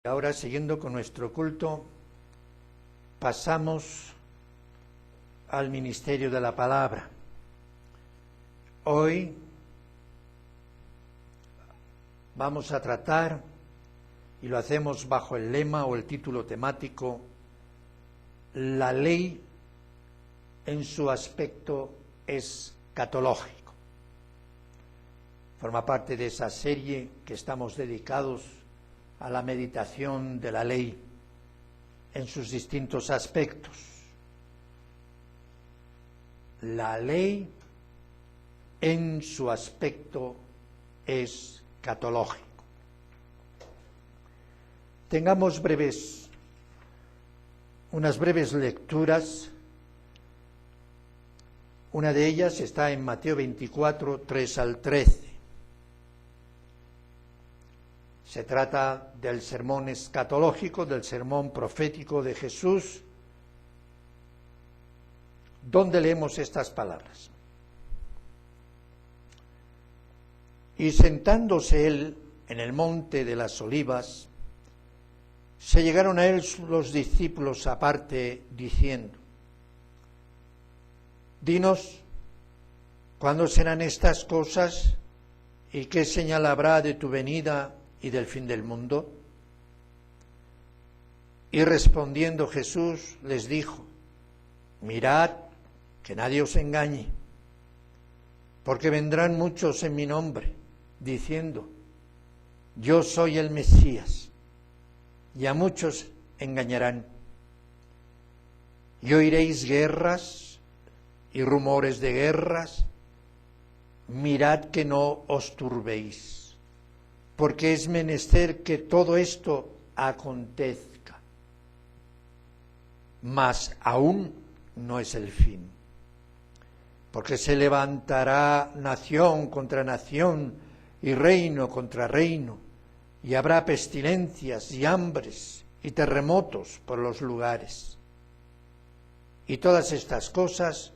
Ahora, siguiendo con nuestro culto, pasamos al ministerio de la palabra. Hoy vamos a tratar, y lo hacemos bajo el lema o el título temático, la ley en su aspecto escatológico. Forma parte de esa serie que estamos dedicados a la meditación de la ley en sus distintos aspectos. La ley en su aspecto escatológico. Tengamos unas breves lecturas. Una de ellas está en Mateo 24, 3 al 13. Se trata del sermón escatológico, del sermón profético de Jesús, donde leemos estas palabras. Y sentándose él en el monte de las Olivas, se llegaron a él los discípulos aparte, diciendo: Dinos, ¿cuándo serán estas cosas? ¿Y qué señal habrá de tu venida y del fin del mundo? Y respondiendo Jesús les dijo: Mirad que nadie os engañe, porque vendrán muchos en mi nombre, diciendo: Yo soy el Mesías, y a muchos engañarán. Y oiréis guerras y rumores de guerras. Mirad que no os turbéis, porque es menester que todo esto acontezca, mas aún no es el fin, porque se levantará nación contra nación y reino contra reino, y habrá pestilencias y hambres y terremotos por los lugares. Y todas estas cosas,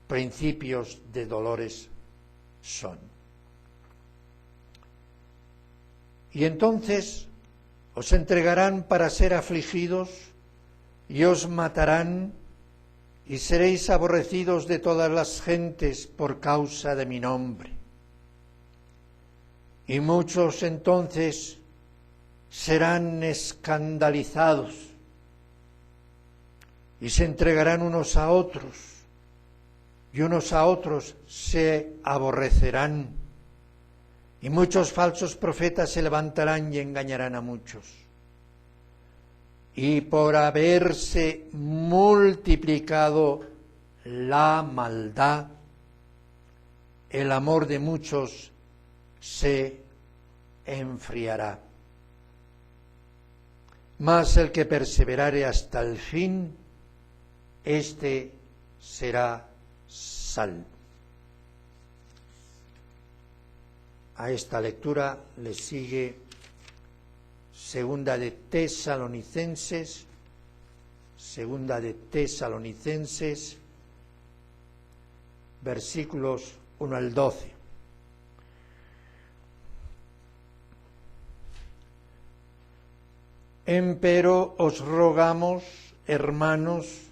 principios de dolores son. Y entonces os entregarán para ser afligidos, y os matarán, y seréis aborrecidos de todas las gentes por causa de mi nombre. Y muchos entonces serán escandalizados, y se entregarán unos a otros, y unos a otros se aborrecerán. Y muchos falsos profetas se levantarán y engañarán a muchos. Y por haberse multiplicado la maldad, el amor de muchos se enfriará. Mas el que perseverare hasta el fin, éste será salvo. A esta lectura le sigue Segunda de Tesalonicenses, versículos 1 al 12. Empero os rogamos, hermanos,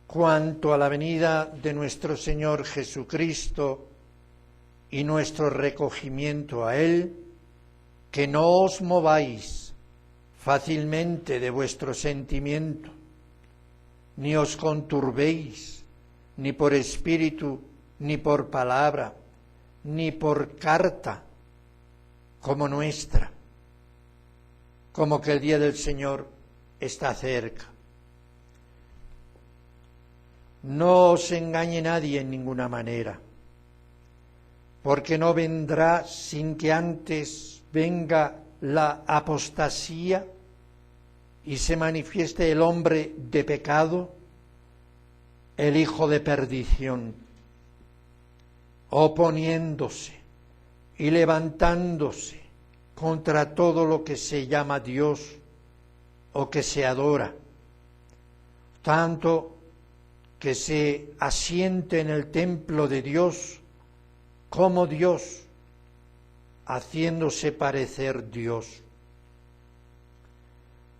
cuanto a la venida de nuestro Señor Jesucristo y nuestro recogimiento a Él, que no os mováis fácilmente de vuestro sentimiento, ni os conturbéis, ni por espíritu, ni por palabra, ni por carta, como nuestra, como que el día del Señor está cerca. No os engañe nadie en ninguna manera, porque no vendrá sin que antes venga la apostasía y se manifieste el hombre de pecado, el hijo de perdición, oponiéndose y levantándose contra todo lo que se llama Dios o que se adora, tanto que se asiente en el templo de Dios como Dios, haciéndose parecer Dios.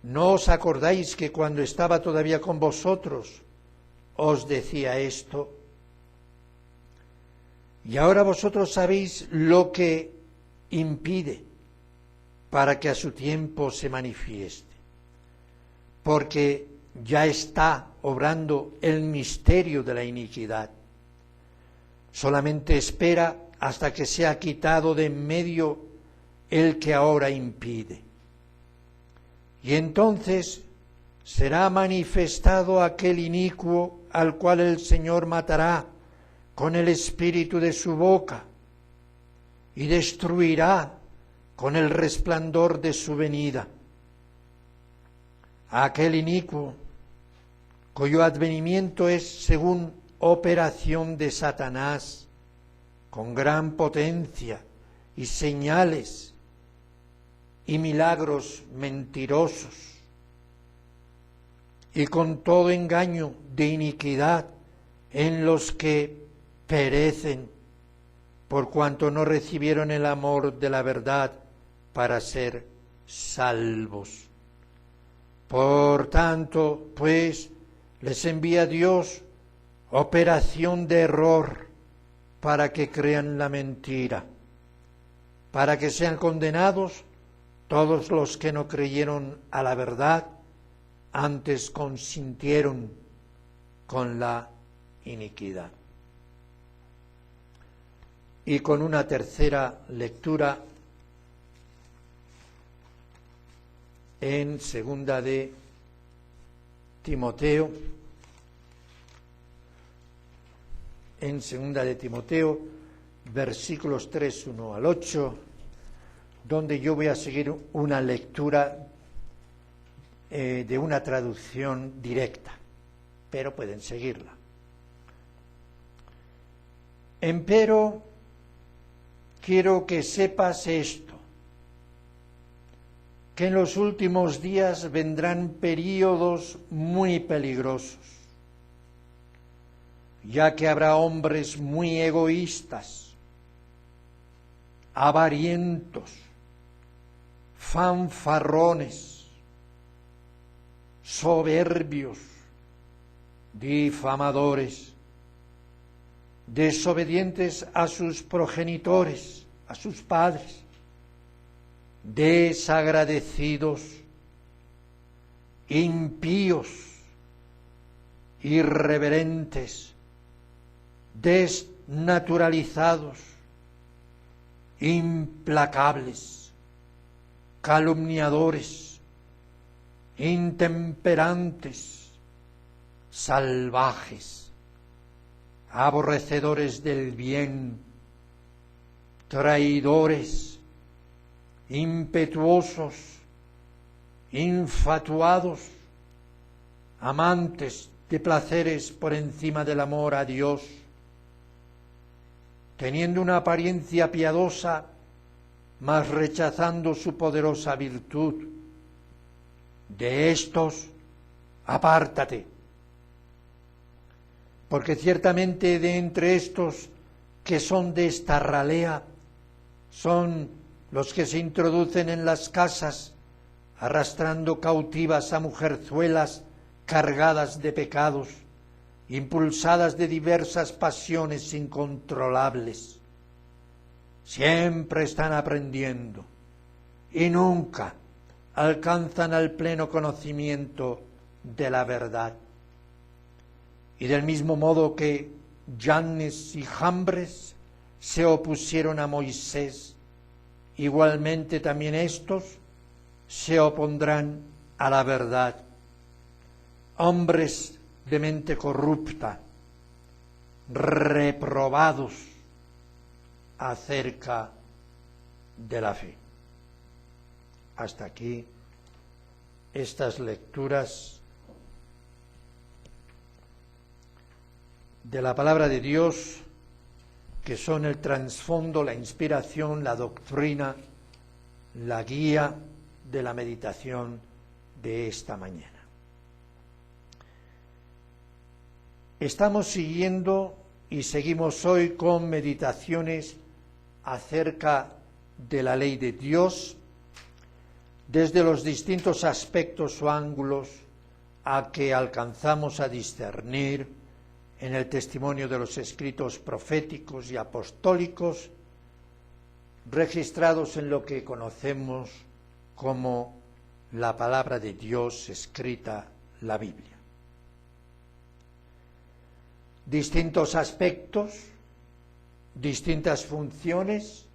¿No os acordáis que cuando estaba todavía con vosotros os decía esto? Y ahora vosotros sabéis lo que impide para que a su tiempo se manifieste, porque ya está obrando el misterio de la iniquidad. Solamente espera hasta que sea quitado de en medio el que ahora impide. Y entonces será manifestado aquel inicuo al cual el Señor matará con el espíritu de su boca y destruirá con el resplandor de su venida. Aquel inicuo cuyo advenimiento es según operación de Satanás, con gran potencia y señales y milagros mentirosos, y con todo engaño de iniquidad en los que perecen, por cuanto no recibieron el amor de la verdad para ser salvos. Por tanto, pues, les envía Dios operación de error para que crean la mentira, para que sean condenados todos los que no creyeron a la verdad, antes consintieron con la iniquidad. Y con una tercera lectura en segunda de Timoteo, versículos 3, 1 al 8, donde yo voy a seguir una lectura de una traducción directa, pero pueden seguirla. Empero, quiero que sepas esto, que en los últimos días vendrán períodos muy peligrosos, ya que habrá hombres muy egoístas, avarientos, fanfarrones, soberbios, difamadores, desobedientes a sus progenitores, a sus padres, desagradecidos, impíos, irreverentes, desnaturalizados, implacables, calumniadores, intemperantes, salvajes, aborrecedores del bien, traidores, impetuosos, infatuados, amantes de placeres por encima del amor a Dios, teniendo una apariencia piadosa, mas rechazando su poderosa virtud. De estos, apártate, porque ciertamente de entre estos que son de esta ralea, son los que se introducen en las casas, arrastrando cautivas a mujerzuelas cargadas de pecados, impulsadas de diversas pasiones incontrolables. Siempre están aprendiendo y nunca alcanzan al pleno conocimiento de la verdad. Y del mismo modo que Jannes y Jambres se opusieron a Moisés, igualmente también estos se opondrán a la verdad. Hombres de mente corrupta, reprobados acerca de la fe. Hasta aquí estas lecturas de la palabra de Dios, que son el trasfondo, la inspiración, la doctrina, la guía de la meditación de esta mañana. Estamos siguiendo y seguimos hoy con meditaciones acerca de la ley de Dios, desde los distintos aspectos o ángulos a que alcanzamos a discernir en el testimonio de los escritos proféticos y apostólicos, registrados en lo que conocemos como la palabra de Dios escrita, la Biblia. Distintos aspectos, distintas funciones,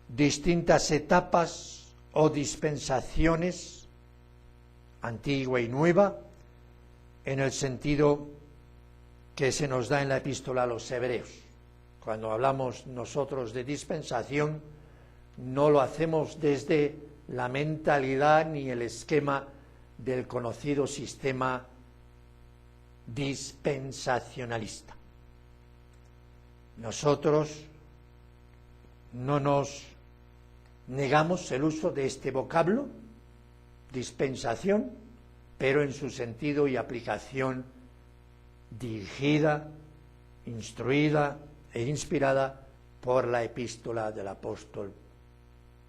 distintas etapas o dispensaciones, antigua y nueva, en el sentido que se nos da en la epístola a los Hebreos. Cuando hablamos nosotros de dispensación, no lo hacemos desde la mentalidad ni el esquema del conocido sistema dispensacionalista. Nosotros no nos negamos el uso de este vocablo, dispensación, pero en su sentido y aplicación dirigida, instruida e inspirada por la epístola del apóstol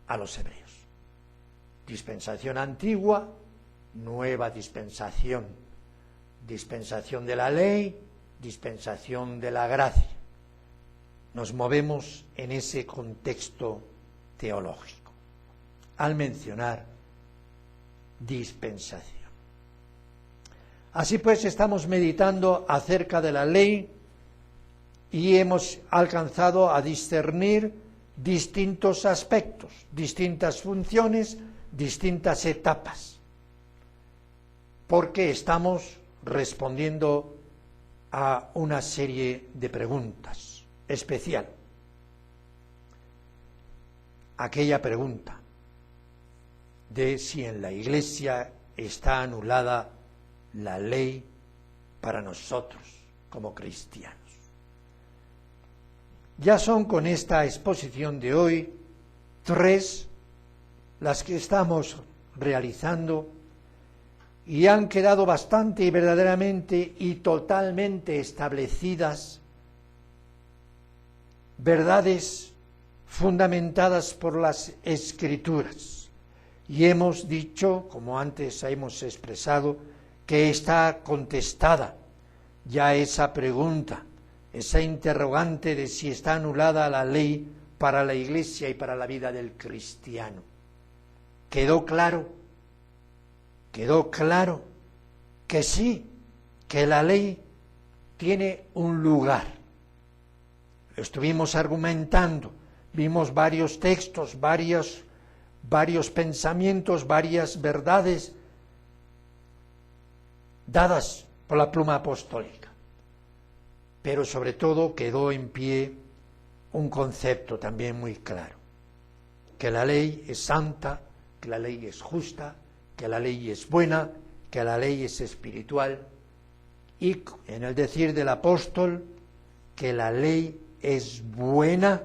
a los Hebreos. Dispensación antigua, nueva dispensación, dispensación de la ley, dispensación de la gracia. Nos movemos en ese contexto teológico al mencionar dispensación. Así pues, estamos meditando acerca de la ley y hemos alcanzado a discernir distintos aspectos, distintas funciones, distintas etapas, porque estamos respondiendo a una serie de preguntas especial. Aquella pregunta de si en la Iglesia está anulada la ley para nosotros como cristianos. Ya son con esta exposición de hoy 3 las que estamos realizando y han quedado bastante y verdaderamente y totalmente establecidas verdades fundamentadas por las Escrituras. Y hemos dicho, como antes hemos expresado, que está contestada ya esa pregunta, esa interrogante de si está anulada la ley para la Iglesia y para la vida del cristiano. Quedó claro que sí, que la ley tiene un lugar. Lo estuvimos argumentando, vimos varios textos, varios pensamientos, varias verdades dadas por la pluma apostólica. Pero sobre todo quedó en pie un concepto también muy claro, que la ley es santa, que la ley es justa, que la ley es buena, que la ley es espiritual, y en el decir del apóstol, que la ley es buena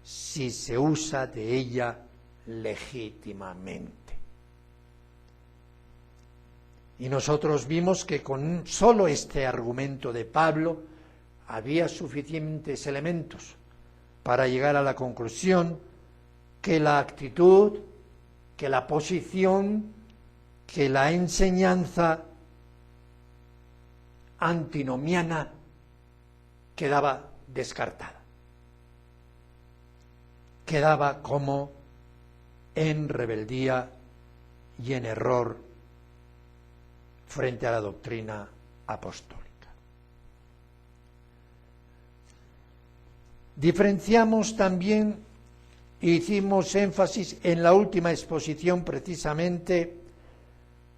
si se usa de ella legítimamente. Y nosotros vimos que con solo este argumento de Pablo había suficientes elementos para llegar a la conclusión que la actitud, que la posición, que la enseñanza antinomiana quedaba descartada. Quedaba como en rebeldía y en error frente a la doctrina apostólica. Diferenciamos también, hicimos énfasis en la última exposición precisamente,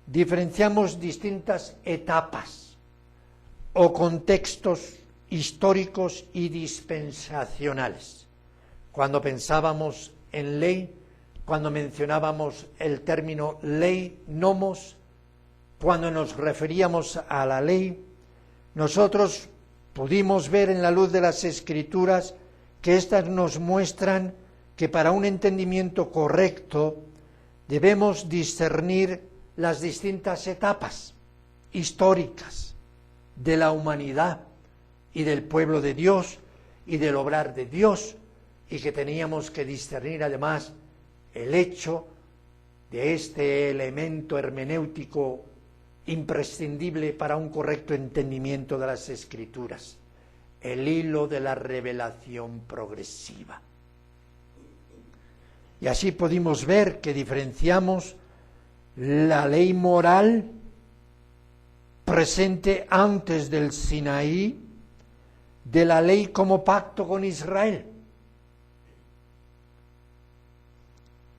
diferenciamos distintas etapas o contextos históricos y dispensacionales. Cuando pensábamos en ley, cuando mencionábamos el término ley, nomos, cuando nos referíamos a la ley, nosotros pudimos ver en la luz de las Escrituras que éstas nos muestran que para un entendimiento correcto debemos discernir las distintas etapas históricas de la humanidad y del pueblo de Dios y del obrar de Dios, y que teníamos que discernir además el hecho de este elemento hermenéutico imprescindible para un correcto entendimiento de las Escrituras, el hilo de la revelación progresiva. Y así pudimos ver que diferenciamos la ley moral presente antes del Sinaí de la ley como pacto con Israel,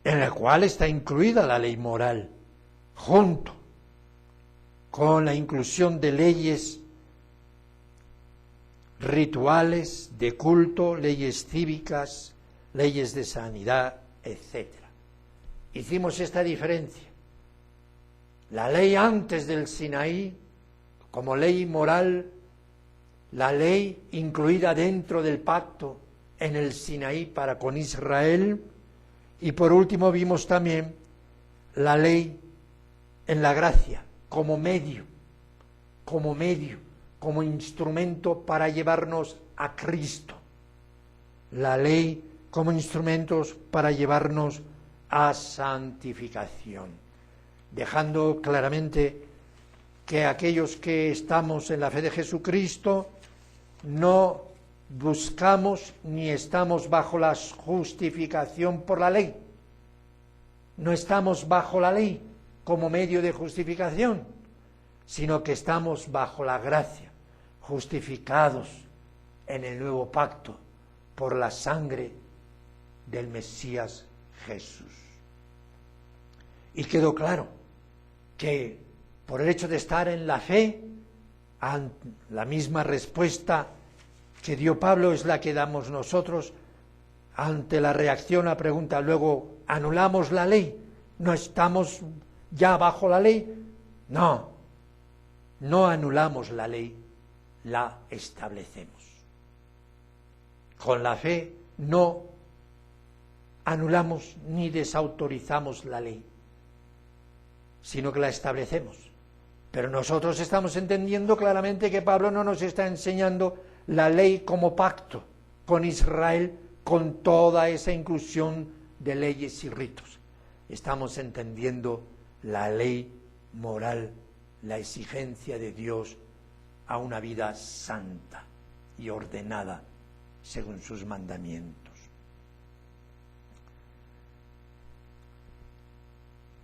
en la cual está incluida la ley moral, junto con la inclusión de leyes rituales, de culto, leyes cívicas, leyes de sanidad, etc. Hicimos esta diferencia. La ley antes del Sinaí, como ley moral, la ley incluida dentro del pacto en el Sinaí para con Israel, y por último vimos también la ley en la gracia, como medio, como instrumento para llevarnos a Cristo. La ley como instrumentos para llevarnos a santificación, dejando claramente que aquellos que estamos en la fe de Jesucristo no buscamos ni estamos bajo la justificación por la ley. No estamos bajo la ley como medio de justificación, sino que estamos bajo la gracia, justificados en el nuevo pacto por la sangre del Mesías Jesús. Y quedó claro que por el hecho de estar en la fe, la misma respuesta que dio Pablo es la que damos nosotros ante la reacción a la pregunta. Luego, ¿anulamos la ley? ¿No estamos ya bajo la ley? No, no anulamos la ley, la establecemos. Con la fe no anulamos ni desautorizamos la ley, sino que la establecemos. Pero nosotros estamos entendiendo claramente que Pablo no nos está enseñando la ley como pacto con Israel, con toda esa inclusión de leyes y ritos. Estamos entendiendo la ley moral, la exigencia de Dios a una vida santa y ordenada según sus mandamientos.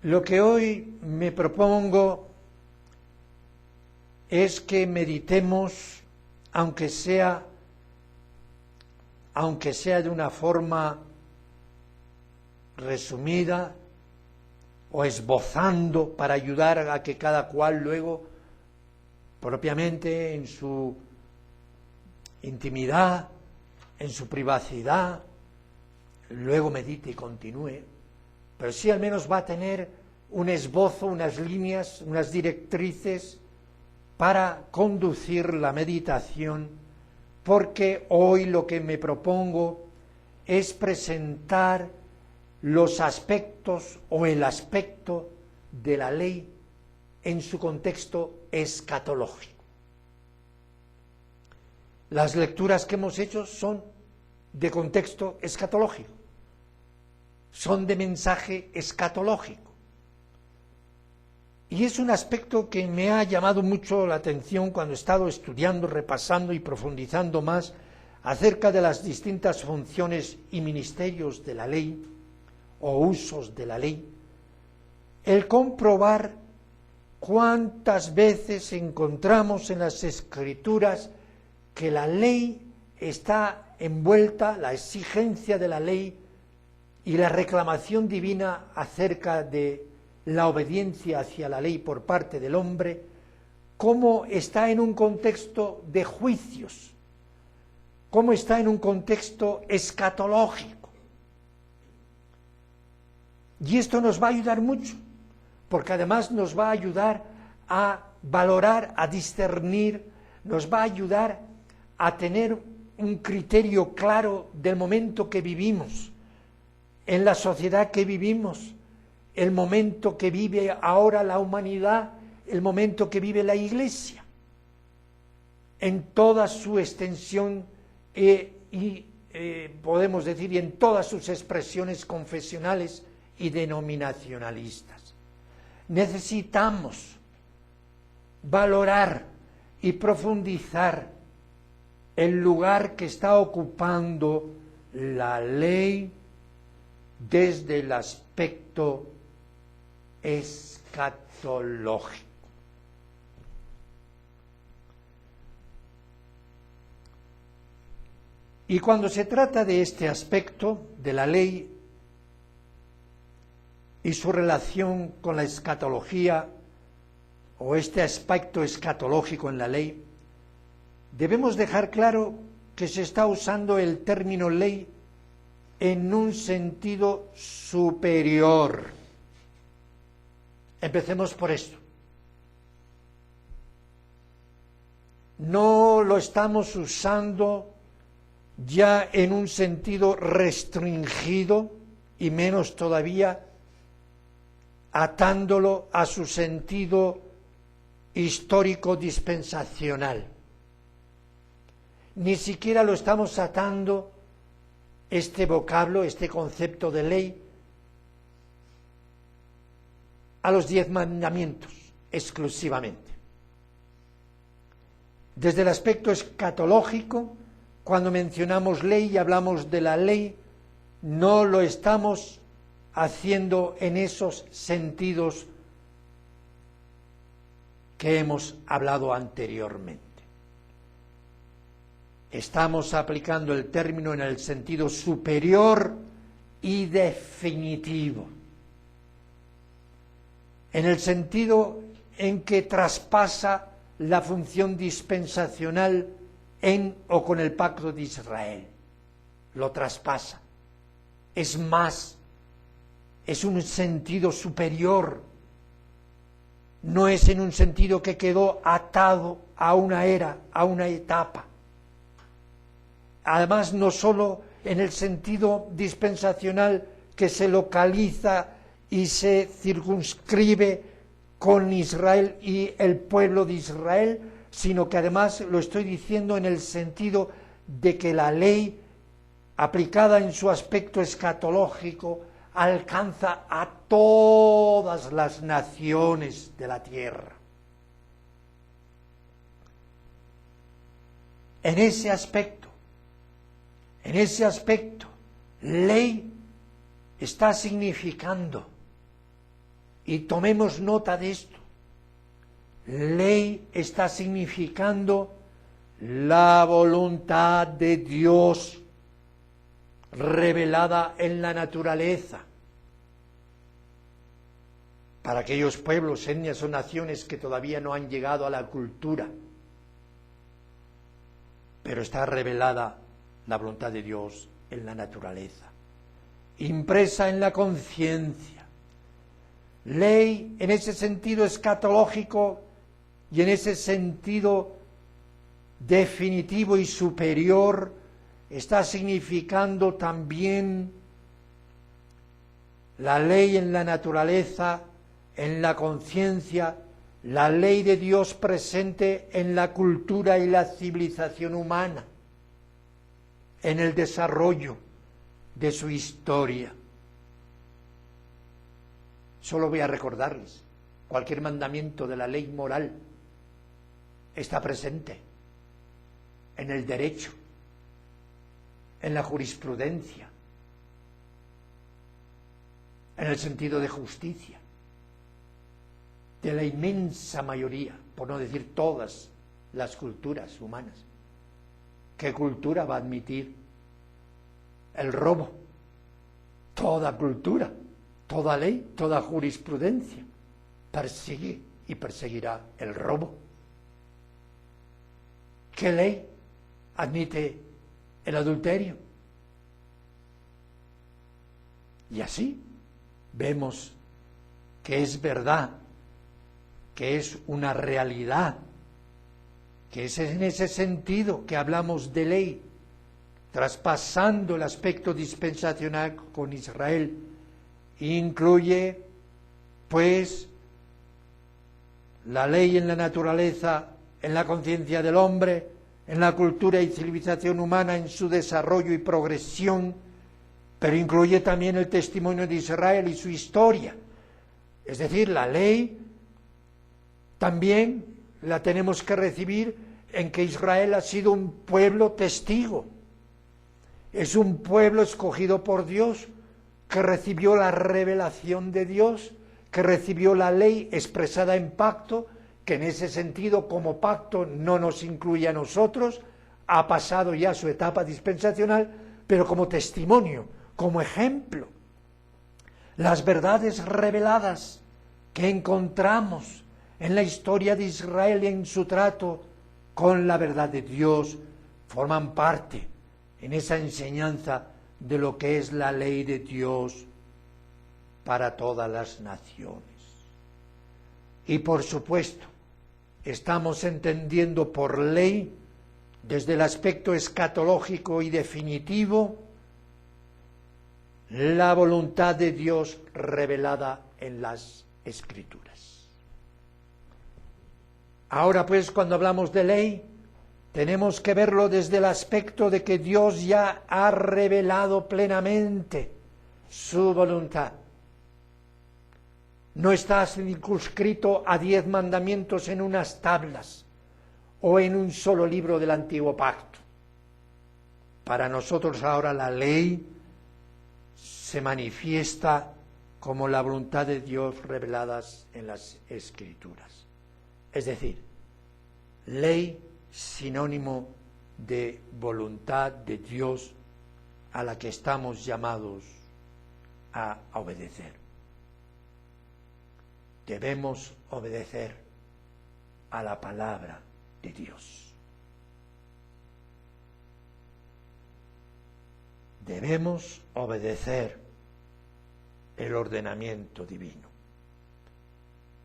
Lo que hoy me propongo es que meditemos, aunque sea de una forma resumida o esbozando para ayudar a que cada cual luego, propiamente en su intimidad, en su privacidad, luego medite y continúe, pero sí al menos va a tener un esbozo, unas líneas, unas directrices para conducir la meditación, porque hoy lo que me propongo es presentar los aspectos o el aspecto de la ley en su contexto escatológico. Las lecturas que hemos hecho son de contexto escatológico, son de mensaje escatológico. Y es un aspecto que me ha llamado mucho la atención cuando he estado estudiando, repasando y profundizando más acerca de las distintas funciones y ministerios de la ley o usos de la ley, el comprobar cuántas veces encontramos en las Escrituras que la ley está envuelta, la exigencia de la ley y la reclamación divina acerca de la obediencia hacia la ley por parte del hombre, cómo está en un contexto de juicios, cómo está en un contexto escatológico. Y esto nos va a ayudar mucho, porque además nos va a ayudar a valorar, a discernir, nos va a ayudar a tener un criterio claro del momento que vivimos, en la sociedad que vivimos, el momento que vive ahora la humanidad, el momento que vive la Iglesia, en toda su extensión podemos decir, y en todas sus expresiones confesionales y denominacionalistas. Necesitamos valorar y profundizar el lugar que está ocupando la ley desde el aspecto escatológico. Y cuando se trata de este aspecto de la ley y su relación con la escatología, o este aspecto escatológico en la ley, debemos dejar claro que se está usando el término ley en un sentido superior. Empecemos por esto. No lo estamos usando ya en un sentido restringido y menos todavía atándolo a su sentido histórico dispensacional. Ni siquiera lo estamos atando este vocablo, este concepto de ley, a los 10 mandamientos exclusivamente. Desde el aspecto escatológico, cuando mencionamos ley y hablamos de la ley, no lo estamos haciendo en esos sentidos que hemos hablado anteriormente. Estamos aplicando el término en el sentido superior y definitivo, en el sentido en que traspasa la función dispensacional en o con el pacto de Israel. Lo traspasa. Es más, es un sentido superior. No es en un sentido que quedó atado a una era, a una etapa. Además, no solo en el sentido dispensacional que se localiza y se circunscribe con Israel y el pueblo de Israel, sino que además lo estoy diciendo en el sentido de que la ley, aplicada en su aspecto escatológico, alcanza a todas las naciones de la tierra. En ese aspecto, ley está significando, y tomemos nota de esto, ley está significando la voluntad de Dios revelada en la naturaleza. Para aquellos pueblos, etnias o naciones que todavía no han llegado a la cultura, pero está revelada la voluntad de Dios en la naturaleza, impresa en la conciencia. Ley en ese sentido escatológico y en ese sentido definitivo y superior está significando también la ley en la naturaleza, en la conciencia, la ley de Dios presente en la cultura y la civilización humana, en el desarrollo de su historia. Solo voy a recordarles, cualquier mandamiento de la ley moral está presente en el derecho, en la jurisprudencia, en el sentido de justicia, de la inmensa mayoría, por no decir todas las culturas humanas. ¿Qué cultura va a admitir el robo? Toda cultura, toda ley, toda jurisprudencia persigue y perseguirá el robo. ¿Qué ley admite el adulterio? Y así vemos que es verdad, que es una realidad, que es en ese sentido que hablamos de ley, traspasando el aspecto dispensacional con Israel. Incluye, pues, la ley en la naturaleza, en la conciencia del hombre, en la cultura y civilización humana, en su desarrollo y progresión, pero incluye también el testimonio de Israel y su historia. Es decir, la ley también la tenemos que recibir en que Israel ha sido un pueblo testigo. Es un pueblo escogido por Dios, que recibió la revelación de Dios, que recibió la ley expresada en pacto, que en ese sentido como pacto no nos incluye a nosotros, ha pasado ya su etapa dispensacional, pero como testimonio, como ejemplo. Las verdades reveladas que encontramos en la historia de Israel y en su trato con la verdad de Dios forman parte en esa enseñanza de lo que es la ley de Dios para todas las naciones. Y por supuesto, estamos entendiendo por ley, desde el aspecto escatológico y definitivo, la voluntad de Dios revelada en las Escrituras. Ahora pues, cuando hablamos de ley, tenemos que verlo desde el aspecto de que Dios ya ha revelado plenamente su voluntad. No está circunscrito a 10 mandamientos en unas tablas o en un solo libro del Antiguo Pacto. Para nosotros ahora la ley se manifiesta como la voluntad de Dios reveladas en las Escrituras. Es decir, ley sinónimo de voluntad de Dios a la que estamos llamados a obedecer. Debemos obedecer a la palabra de Dios. Debemos obedecer el ordenamiento divino.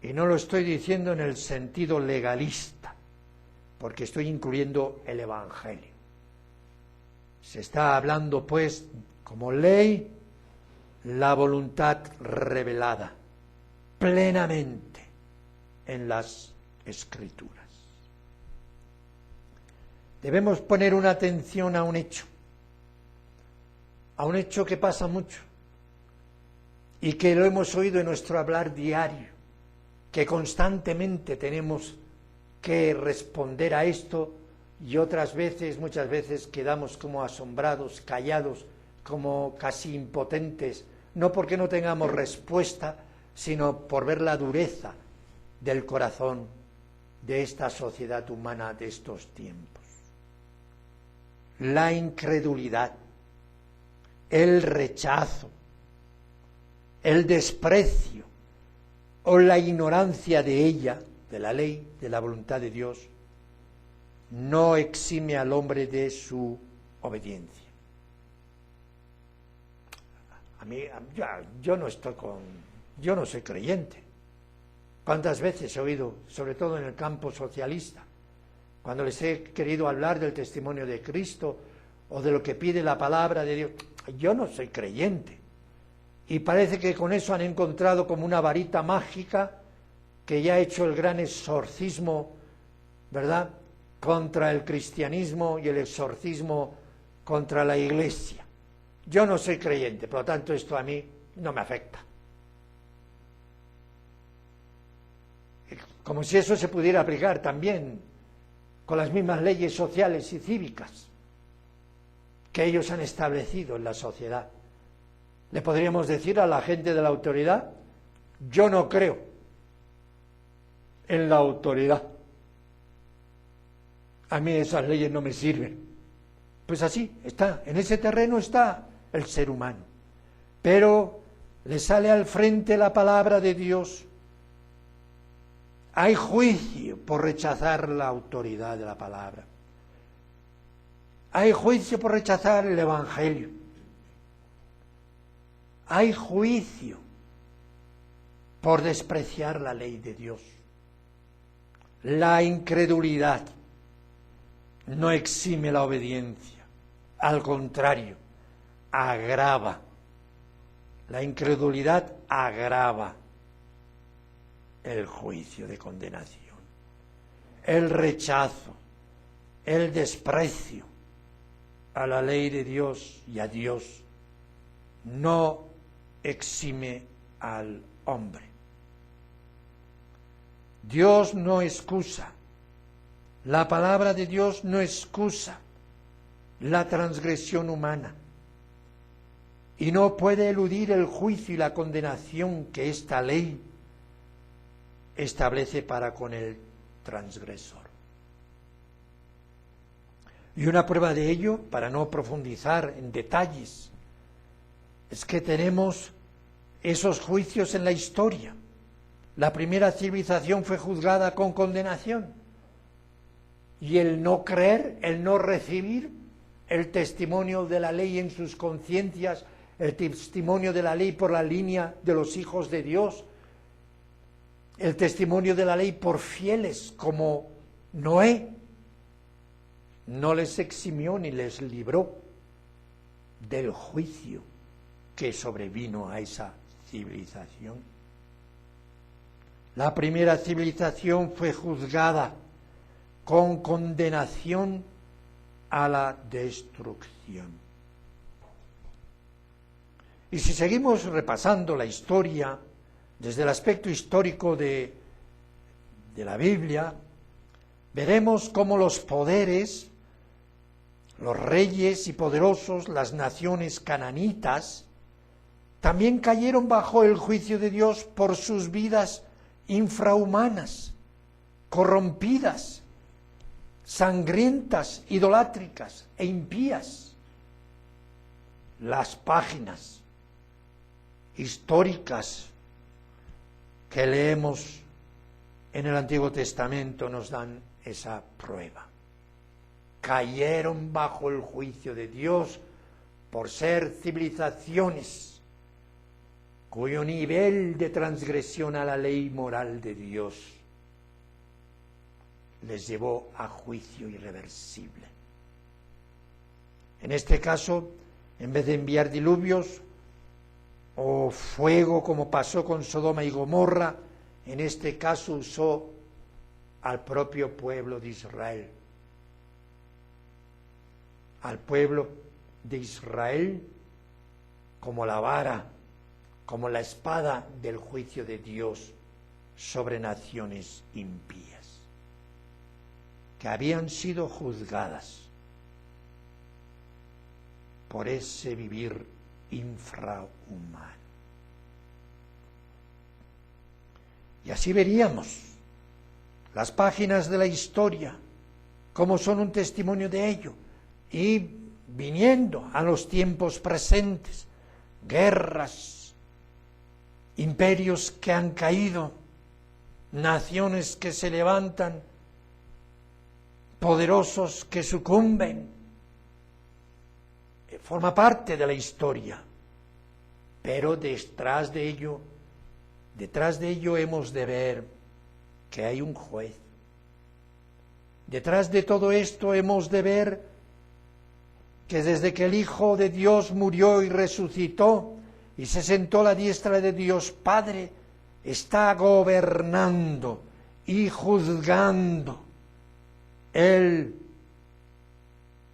Y no lo estoy diciendo en el sentido legalista, porque estoy incluyendo el Evangelio. Se está hablando, pues, como ley, la voluntad revelada plenamente en las Escrituras. Debemos poner una atención a un hecho que pasa mucho y que lo hemos oído en nuestro hablar diario, que constantemente tenemos que responder a esto y muchas veces quedamos como asombrados, callados, como casi impotentes, no porque no tengamos respuesta, sino por ver la dureza del corazón de esta sociedad humana de estos tiempos. La incredulidad, el rechazo, el desprecio o la ignorancia de ella, de la ley, de la voluntad de Dios, no exime al hombre de su obediencia. Yo no soy creyente. ¿Cuántas veces he oído, sobre todo en el campo socialista, cuando les he querido hablar del testimonio de Cristo o de lo que pide la palabra de Dios? Yo no soy creyente. Y parece que con eso han encontrado como una varita mágica que ya ha hecho el gran exorcismo, ¿verdad?, contra el cristianismo y el exorcismo contra la Iglesia. Yo no soy creyente, por lo tanto esto a mí no me afecta. Como si eso se pudiera aplicar también con las mismas leyes sociales y cívicas que ellos han establecido en la sociedad. Le podríamos decir a la gente de la autoridad: yo no creo en la autoridad, a mí esas leyes no me sirven. Pues así está, en ese terreno está el ser humano. Pero le sale al frente la palabra de Dios. Hay juicio por rechazar la autoridad de la palabra. Hay juicio por rechazar el Evangelio. Hay juicio por despreciar la ley de Dios. La incredulidad no exime la obediencia, al contrario, agrava. La incredulidad agrava el juicio de condenación, el rechazo, el desprecio a la ley de Dios y a Dios no exime al hombre. Dios no excusa, la palabra de Dios no excusa la transgresión humana y no puede eludir el juicio y la condenación que esta ley establece para con el transgresor. Y una prueba de ello, para no profundizar en detalles, es que tenemos esos juicios en la historia. La primera civilización fue juzgada con condenación, y el no creer, el no recibir el testimonio de la ley en sus conciencias, el testimonio de la ley por la línea de los hijos de Dios, el testimonio de la ley por fieles como Noé, no les eximió ni les libró del juicio que sobrevino a esa civilización. La primera civilización fue juzgada con condenación a la destrucción. Y si seguimos repasando la historia desde el aspecto histórico de la Biblia, veremos cómo los poderes, los reyes y poderosos, las naciones cananitas, también cayeron bajo el juicio de Dios por sus vidas infrahumanas, corrompidas, sangrientas, idolátricas e impías. Las páginas históricas que leemos en el Antiguo Testamento nos dan esa prueba. Cayeron bajo el juicio de Dios por ser civilizaciones cuyo nivel de transgresión a la ley moral de Dios les llevó a juicio irreversible. En este caso, en vez de enviar diluvios o fuego como pasó con Sodoma y Gomorra, en este caso usó al propio pueblo de Israel. Al pueblo de Israel como la vara, como la espada del juicio de Dios sobre naciones impías, que habían sido juzgadas por ese vivir infrahumano. Y así veríamos las páginas de la historia, como son un testimonio de ello, y viniendo a los tiempos presentes, guerras, imperios que han caído, naciones que se levantan, poderosos que sucumben, forma parte de la historia, pero detrás de ello hemos de ver que hay un juez. Detrás de todo esto hemos de ver que desde que el Hijo de Dios murió y resucitó y se sentó a la diestra de Dios Padre, está gobernando y juzgando. Él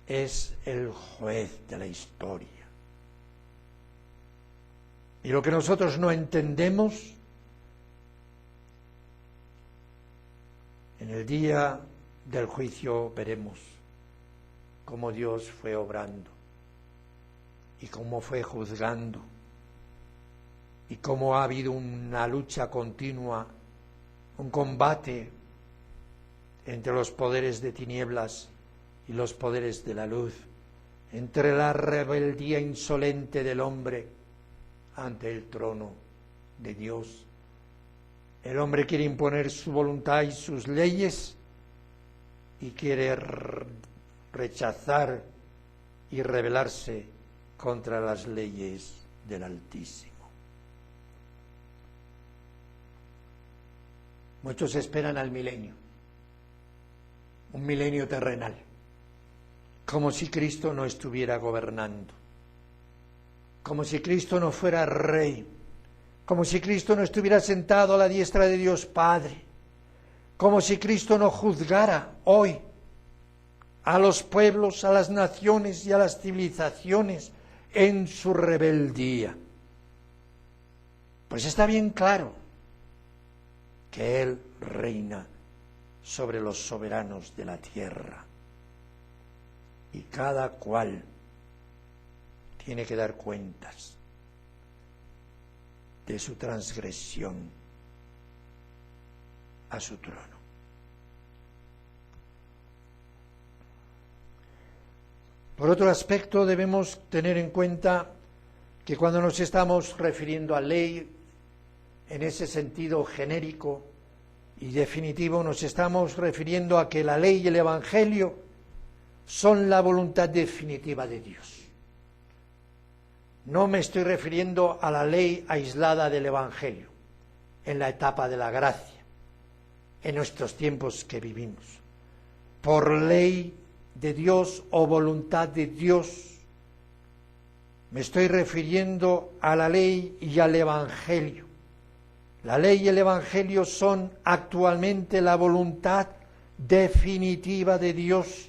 es el juez de la historia. Y lo que nosotros no entendemos, en el día del juicio veremos cómo Dios fue obrando y cómo fue juzgando y cómo ha habido una lucha continua, un combate entre los poderes de tinieblas y los poderes de la luz, entre la rebeldía insolente del hombre ante el trono de Dios. El hombre quiere imponer su voluntad y sus leyes y quiere rechazar y rebelarse contra las leyes del Altísimo. Muchos esperan al milenio, un milenio terrenal, como si Cristo no estuviera gobernando, como si Cristo no fuera rey, como si Cristo no estuviera sentado a la diestra de Dios Padre, como si Cristo no juzgara hoy a los pueblos, a las naciones y a las civilizaciones en su rebeldía. Pues está bien claro que Él reina sobre los soberanos de la tierra y cada cual tiene que dar cuentas de su transgresión a su trono. Por otro aspecto, debemos tener en cuenta que cuando nos estamos refiriendo a ley, en ese sentido genérico y definitivo, nos estamos refiriendo a que la ley y el Evangelio son la voluntad definitiva de Dios. No me estoy refiriendo a la ley aislada del Evangelio, en la etapa de la gracia, en nuestros tiempos que vivimos. Por ley de Dios o voluntad de Dios, me estoy refiriendo a la ley y al Evangelio. La ley y el Evangelio son actualmente la voluntad definitiva de Dios.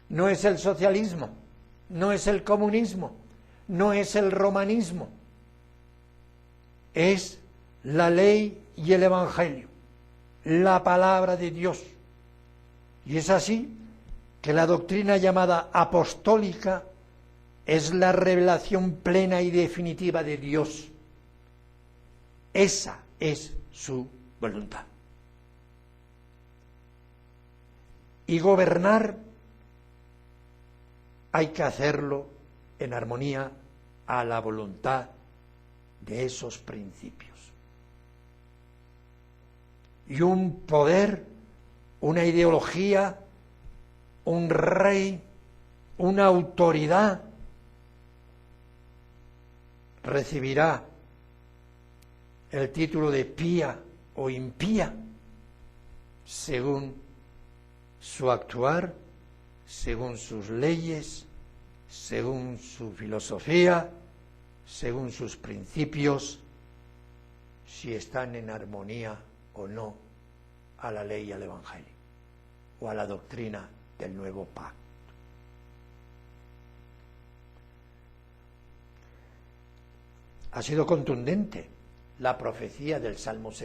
No es el socialismo, no es el comunismo, no es el romanismo. Es la ley y el Evangelio, la palabra de Dios. Y es así que la doctrina llamada apostólica es la revelación plena y definitiva de Dios. Esa es su voluntad. Y gobernar hay que hacerlo en armonía a la voluntad de esos principios. Y un poder, una ideología, un rey, una autoridad recibirá el título de pía o impía según su actuar, según sus leyes, según su filosofía, según sus principios, si están en armonía o no a la ley y al Evangelio, o a la doctrina del nuevo pacto. Ha sido contundente la profecía del Salmo 2.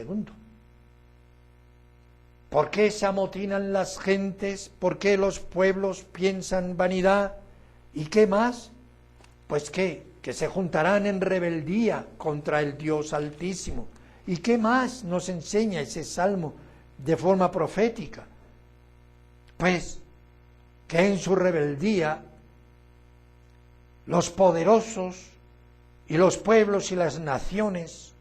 ¿Por qué se amotinan las gentes? ¿Por qué los pueblos piensan vanidad? ¿Y qué más? Pues que se juntarán en rebeldía contra el Dios Altísimo. ¿Y qué más nos enseña ese salmo de forma profética? Pues que en su rebeldía los poderosos y los pueblos y las naciones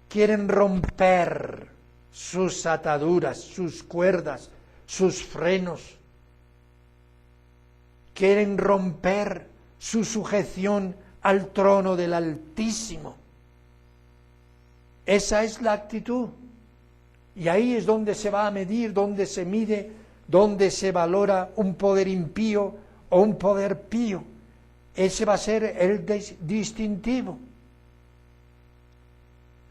quieren romper sus ataduras, sus cuerdas, sus frenos. Quieren romper su sujeción al trono del Altísimo. Esa es la actitud. Y ahí es donde se va a medir, donde se mide, donde se valora un poder impío o un poder pío. Ese va a ser el distintivo.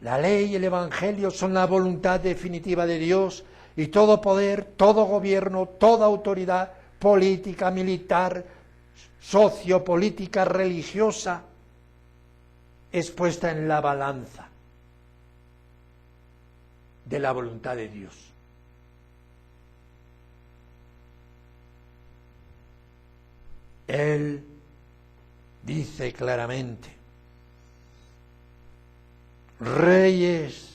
La ley y el Evangelio son la voluntad definitiva de Dios, y todo poder, todo gobierno, toda autoridad política, militar, sociopolítica, religiosa, es puesta en la balanza de la voluntad de Dios. Él dice claramente: reyes,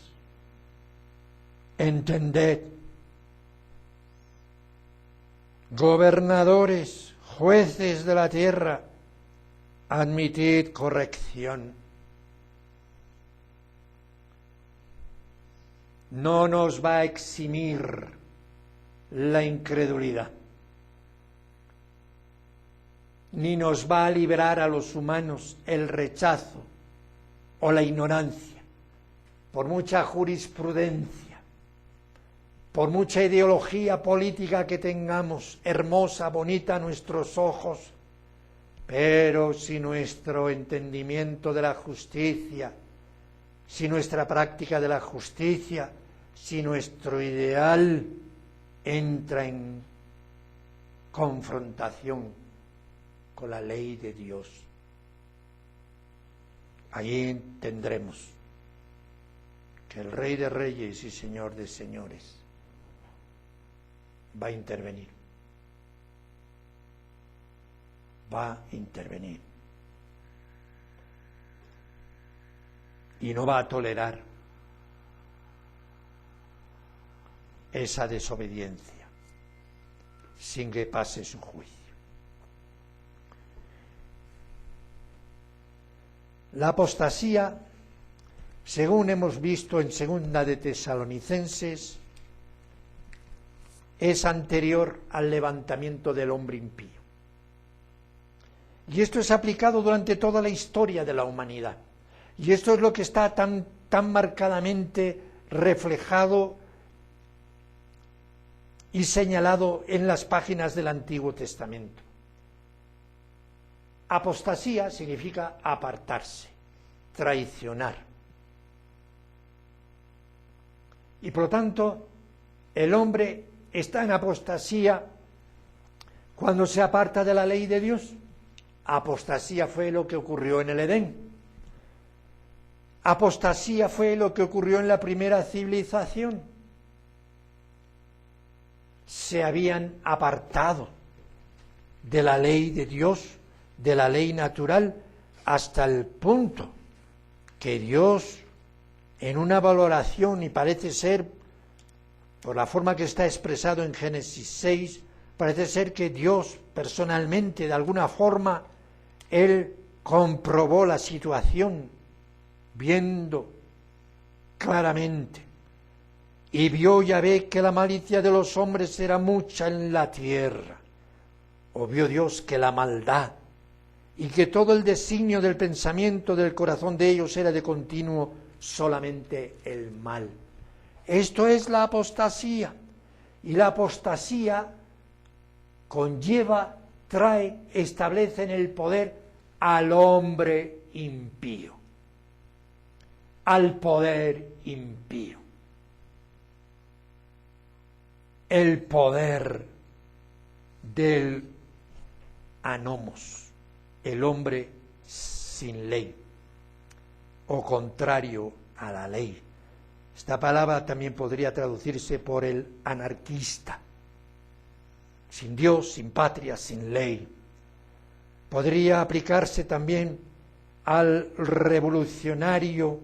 entended; gobernadores, jueces de la tierra, admitid corrección. No nos va a eximir la incredulidad, ni nos va a liberar a los humanos el rechazo o la ignorancia. Por mucha jurisprudencia, por mucha ideología política que tengamos, hermosa, bonita a nuestros ojos, pero si nuestro entendimiento de la justicia, si nuestra práctica de la justicia, si nuestro ideal entra en confrontación con la ley de Dios. Allí tendremos que el Rey de Reyes y Señor de Señores va a intervenir. Va a intervenir. Y no va a tolerar esa desobediencia sin que pase su juicio. La apostasía, según hemos visto en Segunda de Tesalonicenses, es anterior al levantamiento del hombre impío. Y esto es aplicado durante toda la historia de la humanidad. Y esto es lo que está tan marcadamente reflejado y señalado en las páginas del Antiguo Testamento. Apostasía significa apartarse, traicionar. Y por lo tanto, el hombre está en apostasía cuando se aparta de la ley de Dios. Apostasía fue lo que ocurrió en el Edén. Apostasía fue lo que ocurrió en la primera civilización. Se habían apartado de la ley de Dios, de la ley natural, hasta el punto que Dios, en una valoración, y parece ser, por la forma que está expresado en Génesis 6, parece ser que Dios personalmente, de alguna forma, Él comprobó la situación, viendo claramente, y vio Yahvé que la malicia de los hombres era mucha en la tierra. O vio Dios que la maldad y que todo el designio del pensamiento del corazón de ellos era de continuo solamente el mal. Esto es la apostasía, y la apostasía conlleva, trae, establece en el poder al hombre impío, al poder impío. El poder del anomos, el hombre sin ley, o contrario a la ley. Esta palabra también podría traducirse por el anarquista, sin Dios, sin patria, sin ley. Podría aplicarse también al revolucionario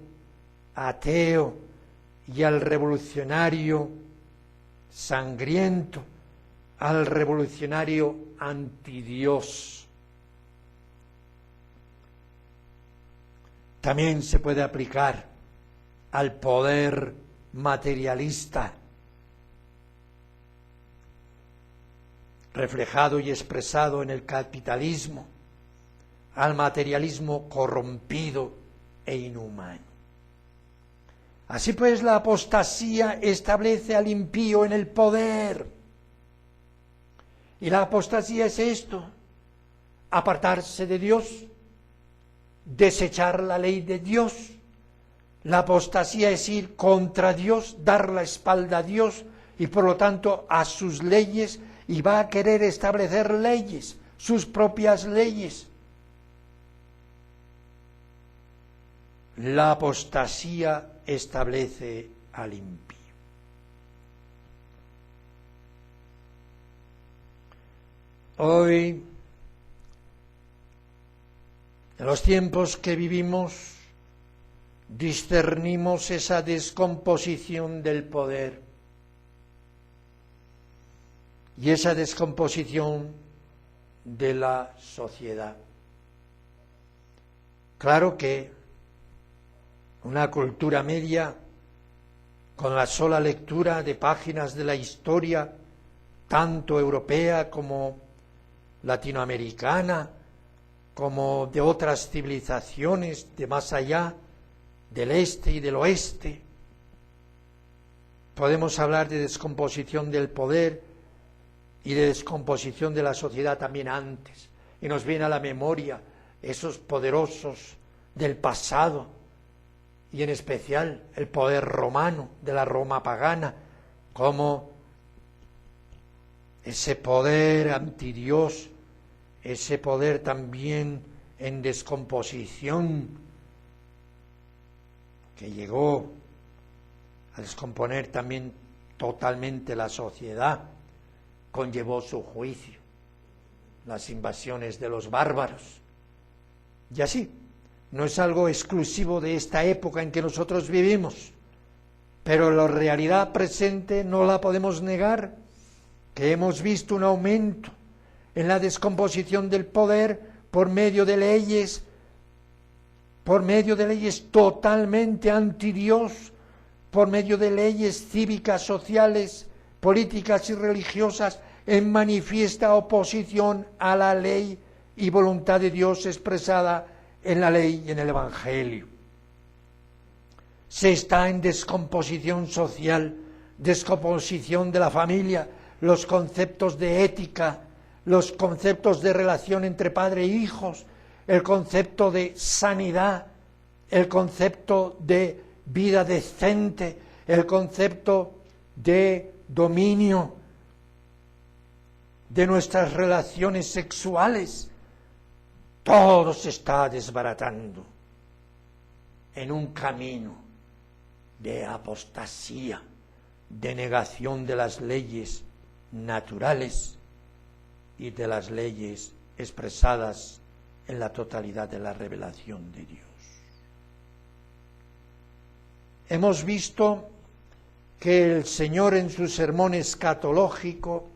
ateo y al revolucionario sangriento, al revolucionario antidios. También se puede aplicar al poder materialista, reflejado y expresado en el capitalismo, al materialismo corrompido e inhumano. Así pues, la apostasía establece al impío en el poder. Y la apostasía es esto: apartarse de Dios, desechar la ley de Dios. La apostasía es ir contra Dios, dar la espalda a Dios y por lo tanto a sus leyes, y va a querer establecer leyes, sus propias leyes. La apostasía establece al impío. Hoy, en los tiempos que vivimos, discernimos esa descomposición del poder y esa descomposición de la sociedad. Claro que una cultura media, con la sola lectura de páginas de la historia, tanto europea como latinoamericana, como de otras civilizaciones de más allá, del este y del oeste, podemos hablar de descomposición del poder y de descomposición de la sociedad también antes. Y nos viene a la memoria esos poderosos del pasado, y en especial el poder romano, de la Roma pagana, como ese poder antidios ese poder también en descomposición que llegó a descomponer también totalmente la sociedad, conllevó su juicio, las invasiones de los bárbaros. Y así, no es algo exclusivo de esta época en que nosotros vivimos, pero la realidad presente no la podemos negar, que hemos visto un aumento en la descomposición del poder por medio de leyes totalmente anti Dios, por medio de leyes cívicas, sociales, políticas y religiosas, en manifiesta oposición a la ley y voluntad de Dios expresada en la ley y en el Evangelio. Se está en descomposición social, descomposición de la familia, los conceptos de ética, los conceptos de relación entre padre e hijos, el concepto de sanidad, el concepto de vida decente, el concepto de dominio de nuestras relaciones sexuales. Todo se está desbaratando en un camino de apostasía, de negación de las leyes naturales y de las leyes expresadas en la totalidad de la revelación de Dios. Hemos visto que el Señor en su sermón escatológico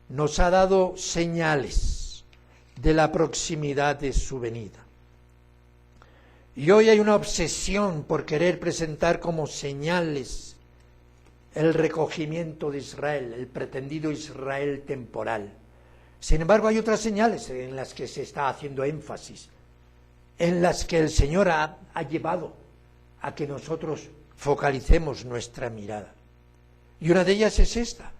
nos ha dado señales de la proximidad de su venida. Y hoy hay una obsesión por querer presentar como señales el recogimiento de Israel, el pretendido Israel temporal. Sin embargo, hay otras señales en las que se está haciendo énfasis, en las que el Señor ha llevado a que nosotros focalicemos nuestra mirada. Y una de ellas es esta.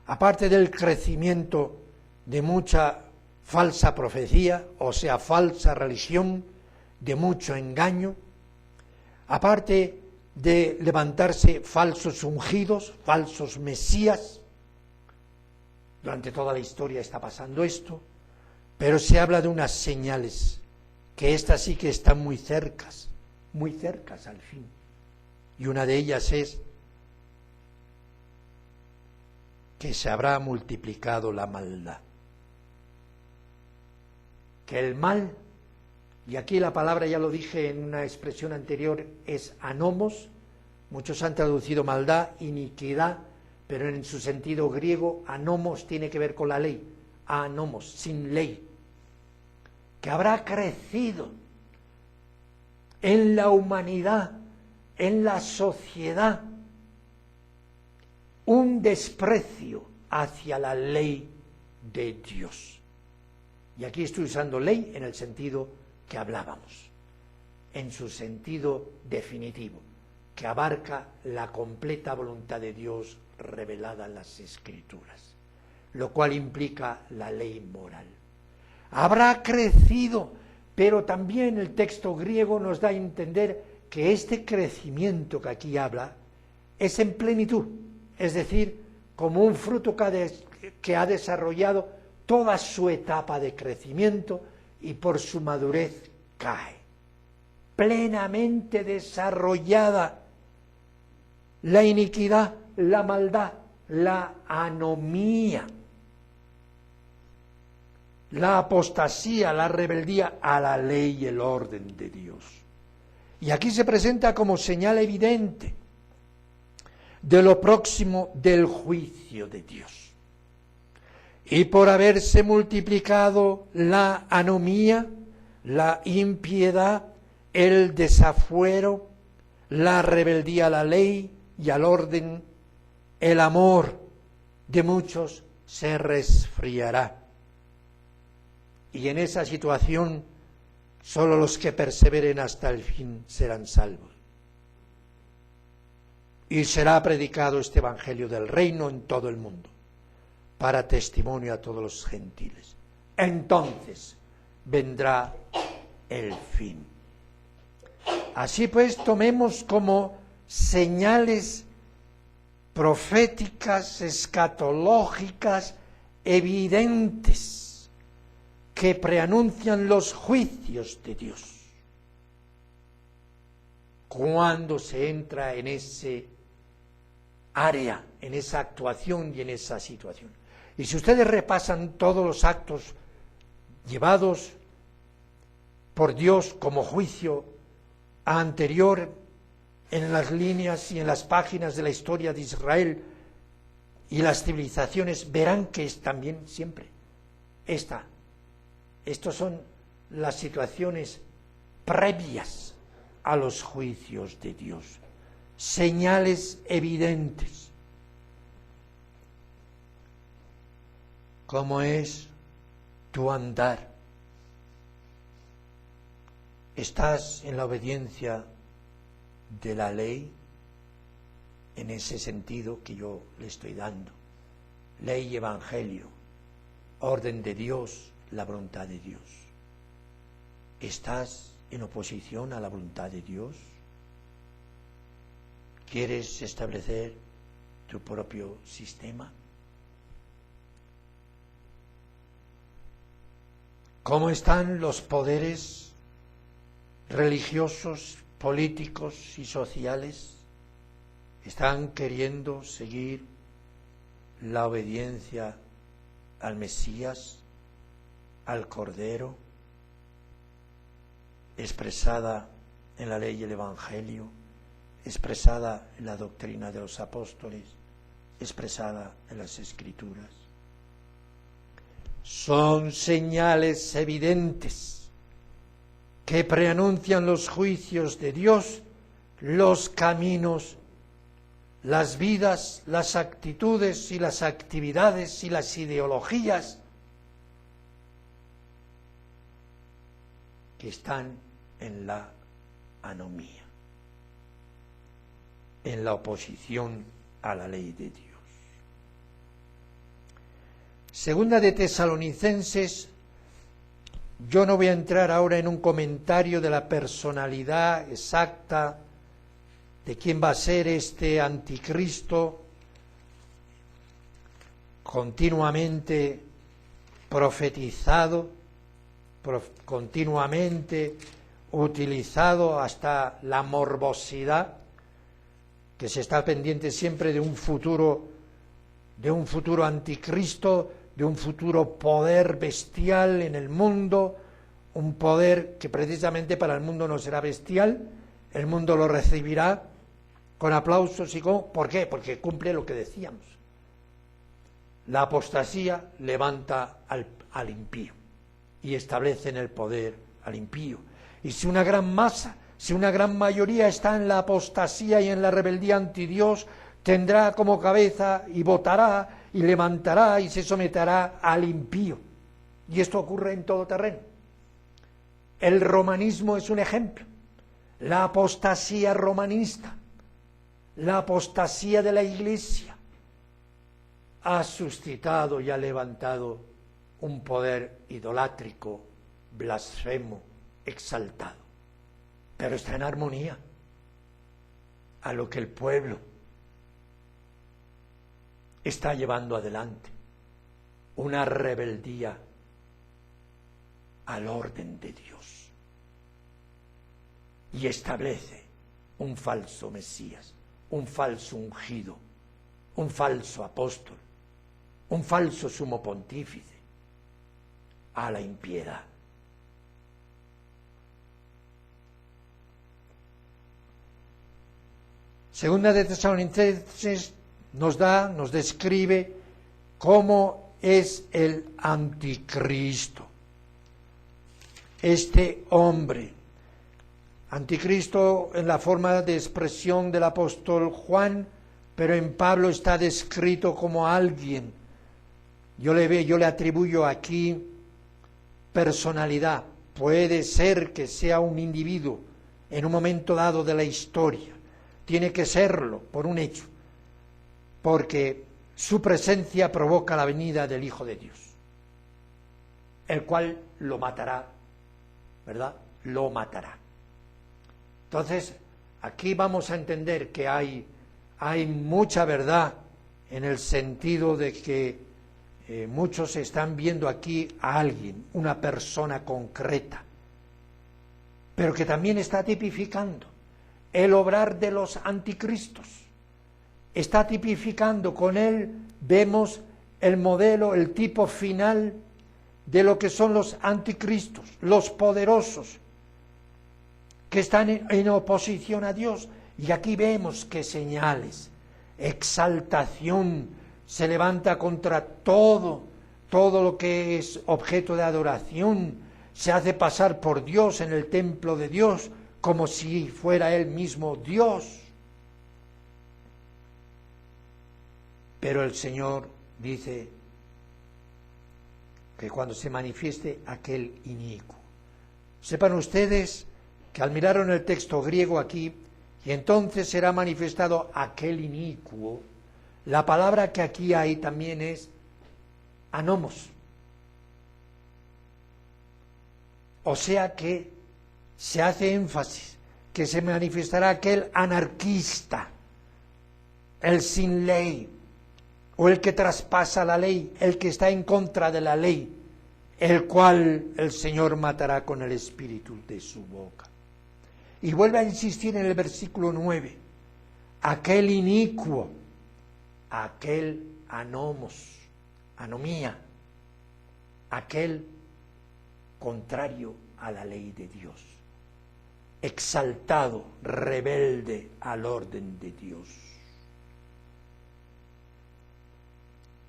Aparte del crecimiento de mucha falsa profecía, o sea, falsa religión, de mucho engaño, aparte de levantarse falsos ungidos, falsos mesías, durante toda la historia está pasando esto, pero se habla de unas señales, que estas sí que están muy cercas al fin. Y una de ellas es que se habrá multiplicado la maldad. Que el mal, y aquí la palabra ya lo dije en una expresión anterior, es anomos, muchos han traducido maldad, iniquidad, pero en su sentido griego, anomos tiene que ver con la ley, anomos, sin ley, que habrá crecido en la humanidad, en la sociedad, un desprecio hacia la ley de Dios. Y aquí estoy usando ley en el sentido que hablábamos, en su sentido definitivo, que abarca la completa voluntad de Dios revelada en las Escrituras, lo cual implica la ley moral. Habrá crecido, pero también el texto griego nos da a entender que este crecimiento que aquí habla es en plenitud, es decir, como un fruto que ha desarrollado toda su etapa de crecimiento y por su madurez cae. Plenamente desarrollada la iniquidad, la maldad, la anomía, la apostasía, la rebeldía a la ley y el orden de Dios. Y aquí se presenta como señal evidente de lo próximo del juicio de Dios. Y por haberse multiplicado la anomía, la impiedad, el desafuero, la rebeldía a la ley y al orden, el amor de muchos se resfriará. Y en esa situación solo los que perseveren hasta el fin serán salvos. Y será predicado este evangelio del reino en todo el mundo, para testimonio a todos los gentiles. Entonces vendrá el fin. Así pues, tomemos como señales proféticas, escatológicas, evidentes, que preanuncian los juicios de Dios. Cuando se entra en ese área, en esa actuación y en esa situación. Y si ustedes repasan todos los actos llevados por Dios como juicio anterior en las líneas y en las páginas de la historia de Israel y las civilizaciones, verán que es también siempre estos son las situaciones previas a los juicios de Dios, señales evidentes. ¿Cómo es tu andar? ¿Estás en la obediencia de la ley? En ese sentido que yo le estoy dando. Ley y evangelio, orden de Dios, la voluntad de Dios. ¿Estás en oposición a la voluntad de Dios? ¿Quieres establecer tu propio sistema? ¿Cómo están los poderes religiosos, políticos y sociales? ¿Están queriendo seguir la obediencia al Mesías, al Cordero, expresada en la ley y el Evangelio, expresada en la doctrina de los apóstoles, expresada en las Escrituras? Son señales evidentes que preanuncian los juicios de Dios, los caminos, las vidas, las actitudes y las actividades y las ideologías que están en la anomía, en la oposición a la ley de Dios. Segunda de Tesalonicenses, yo no voy a entrar ahora en un comentario de la personalidad exacta de quién va a ser este anticristo continuamente profetizado, continuamente utilizado hasta la morbosidad, que se está pendiente siempre de un futuro anticristo, de un futuro poder bestial en el mundo, un poder que precisamente para el mundo no será bestial, el mundo lo recibirá con aplausos y con... ¿Por qué? Porque cumple lo que decíamos. La apostasía levanta al impío y establece en el poder al impío. Y si una gran masa, si una gran mayoría está en la apostasía y en la rebeldía ante Dios, tendrá como cabeza y votará y levantará y se someterá al impío. Y esto ocurre en todo terreno. El romanismo es un ejemplo. La apostasía romanista, la apostasía de la Iglesia, ha suscitado y ha levantado un poder idolátrico, blasfemo, exaltado. Pero está en armonía a lo que el pueblo está llevando adelante, una rebeldía al orden de Dios, y establece un falso Mesías, un falso ungido, un falso apóstol, un falso sumo pontífice, a la impiedad. Segunda de Tesalonicenses nos describe cómo es el anticristo. Este hombre, anticristo en la forma de expresión del apóstol Juan, pero en Pablo está descrito como alguien. Yo le atribuyo aquí personalidad. Puede ser que sea un individuo en un momento dado de la historia. Tiene que serlo por un hecho, porque su presencia provoca la venida del Hijo de Dios, el cual lo matará, ¿verdad? Lo matará. Entonces, aquí vamos a entender que hay mucha verdad en el sentido de que muchos están viendo aquí a alguien, una persona concreta, pero que también está tipificando el obrar de los anticristos. Está tipificando, con él vemos el modelo, el tipo final de lo que son los anticristos, los poderosos, que están en oposición a Dios. Y aquí vemos qué señales, exaltación, se levanta contra todo lo que es objeto de adoración, se hace pasar por Dios en el templo de Dios, como si fuera él mismo Dios. Pero el Señor dice que cuando se manifieste aquel inicuo, sepan ustedes que al mirar en el texto griego aquí, y entonces será manifestado aquel inicuo, la palabra que aquí hay también es anomos. O sea que se hace énfasis que se manifestará aquel anarquista, el sin ley, o el que traspasa la ley, el que está en contra de la ley, el cual el Señor matará con el espíritu de su boca. Y vuelve a insistir en el versículo 9, aquel inicuo, aquel anomos, anomía, aquel contrario a la ley de Dios, exaltado, rebelde al orden de Dios.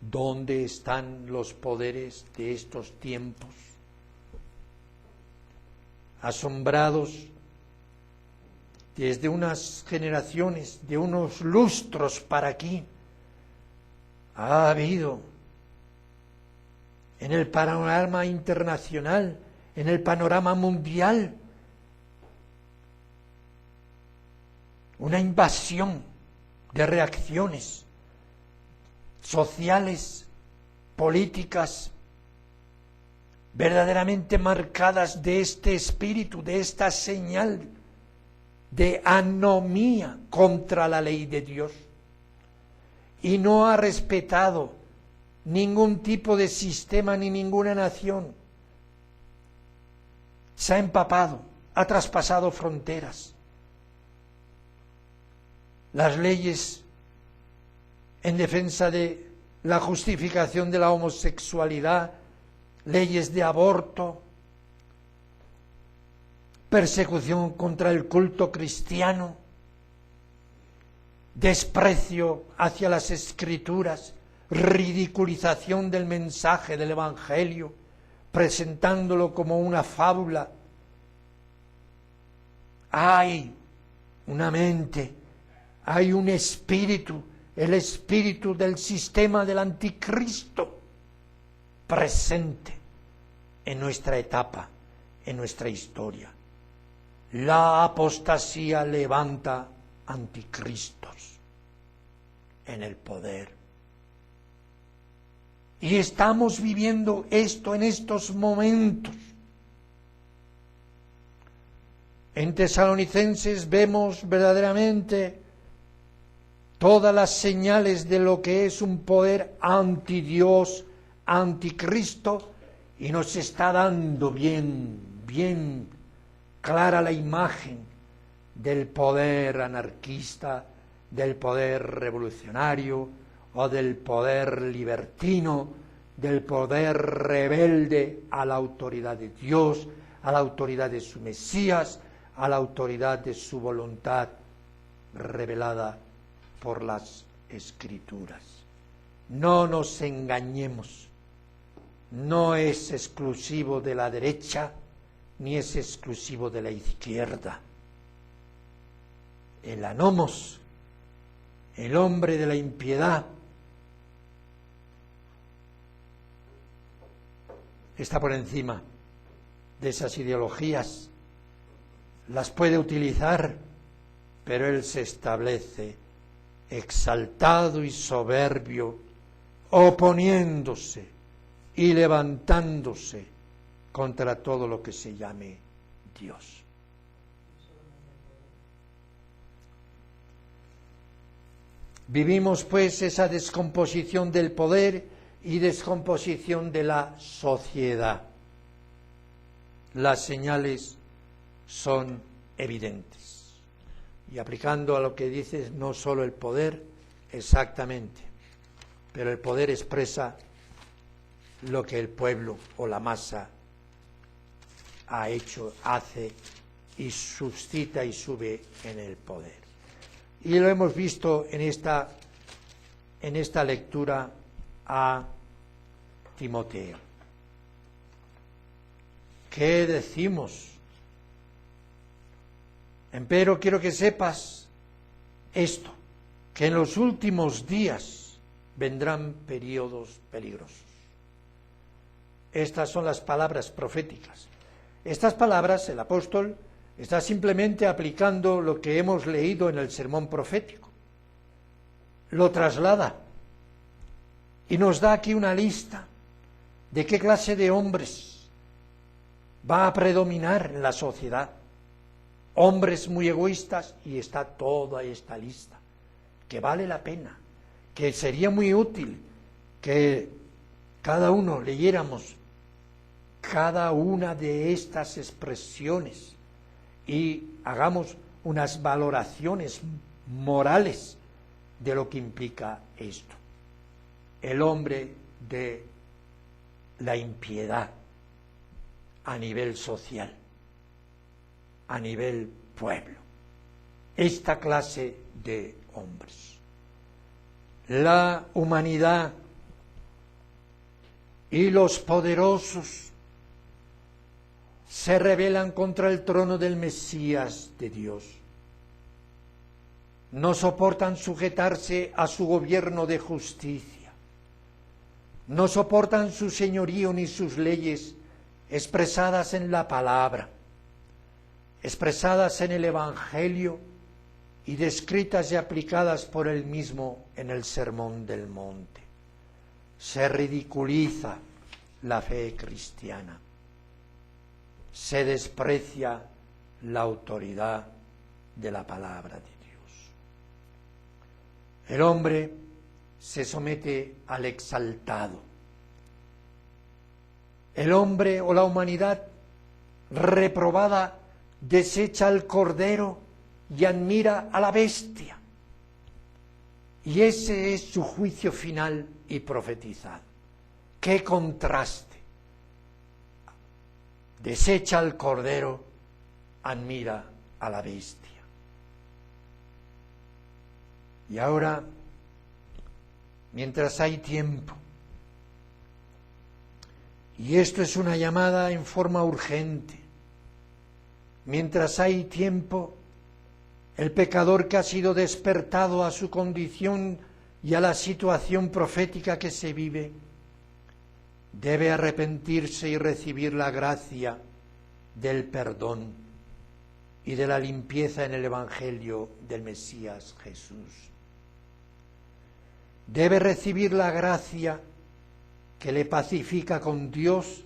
¿Dónde están los poderes de estos tiempos? Asombrados desde unas generaciones, de unos lustros para aquí, ha habido en el panorama internacional, en el panorama mundial, una invasión de reacciones sociales, políticas, verdaderamente marcadas de este espíritu, de esta señal de anomía contra la ley de Dios. Y no ha respetado ningún tipo de sistema ni ninguna nación. Se ha empapado, ha traspasado fronteras. Las leyes en defensa de la justificación de la homosexualidad, leyes de aborto, persecución contra el culto cristiano, desprecio hacia las Escrituras, ridiculización del mensaje del Evangelio, presentándolo como una fábula. Hay una mente, hay un espíritu, el espíritu del sistema del anticristo, presente en nuestra etapa, en nuestra historia. La apostasía levanta anticristos en el poder. Y estamos viviendo esto en estos momentos. En Tesalonicenses vemos verdaderamente todas las señales de lo que es un poder antidios, anticristo, y nos está dando bien clara la imagen del poder anarquista, del poder revolucionario o del poder libertino, del poder rebelde a la autoridad de Dios, a la autoridad de su Mesías, a la autoridad de su voluntad revelada por las Escrituras. No nos engañemos, no es exclusivo de la derecha ni es exclusivo de la izquierda. El anomos, el hombre de la impiedad, está por encima de esas ideologías, las puede utilizar, pero él se establece exaltado y soberbio, oponiéndose y levantándose contra todo lo que se llame Dios. Vivimos pues esa descomposición del poder y descomposición de la sociedad. Las señales son evidentes. Y aplicando a lo que dices, no solo el poder, exactamente, pero el poder expresa lo que el pueblo o la masa ha hecho, hace y suscita y sube en el poder. Y lo hemos visto en esta lectura a Timoteo. ¿Qué decimos? Empero quiero que sepas esto, que en los últimos días vendrán periodos peligrosos. Estas son las palabras proféticas. Estas palabras, el apóstol está simplemente aplicando lo que hemos leído en el sermón profético. Lo traslada y nos da aquí una lista de qué clase de hombres va a predominar en la sociedad. Hombres muy egoístas, y está toda esta lista, que vale la pena, que sería muy útil que cada uno leyéramos cada una de estas expresiones y hagamos unas valoraciones morales de lo que implica esto. El hombre de la impiedad a nivel social, a nivel pueblo. Esta clase de hombres. La humanidad y los poderosos se rebelan contra el trono del Mesías de Dios. No soportan sujetarse a su gobierno de justicia. No soportan su señorío ni sus leyes expresadas en la palabra, expresadas en el Evangelio y descritas y aplicadas por él mismo en el Sermón del Monte. Se ridiculiza la fe cristiana. Se desprecia la autoridad de la palabra de Dios. El hombre se somete al exaltado. El hombre o la humanidad reprobada desecha al Cordero y admira a la bestia. Y ese es su juicio final y profetizado. ¡Qué contraste! Desecha al Cordero, admira a la bestia. Y ahora, mientras hay tiempo, y esto es una llamada en forma urgente, mientras hay tiempo, el pecador que ha sido despertado a su condición y a la situación profética que se vive, debe arrepentirse y recibir la gracia del perdón y de la limpieza en el Evangelio del Mesías Jesús. Debe recibir la gracia que le pacifica con Dios